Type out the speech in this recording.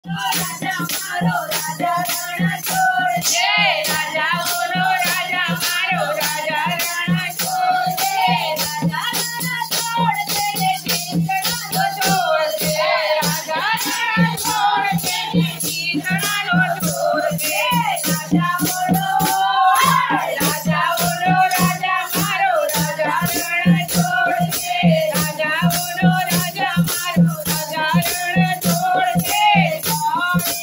राजा मारो राजा रण छोड़ दे राजा बोलो राजा मारो राजा रण छोड़ दे राजा रण छोड़ दे जीतना छोड़ दे राजा रण छोड़ दे जीतना छोड़ दे राजा बोलो राजा मारो राजा रण छोड़ दे राजा बोलो राजा मारो राजा रण छोड़ दे राजा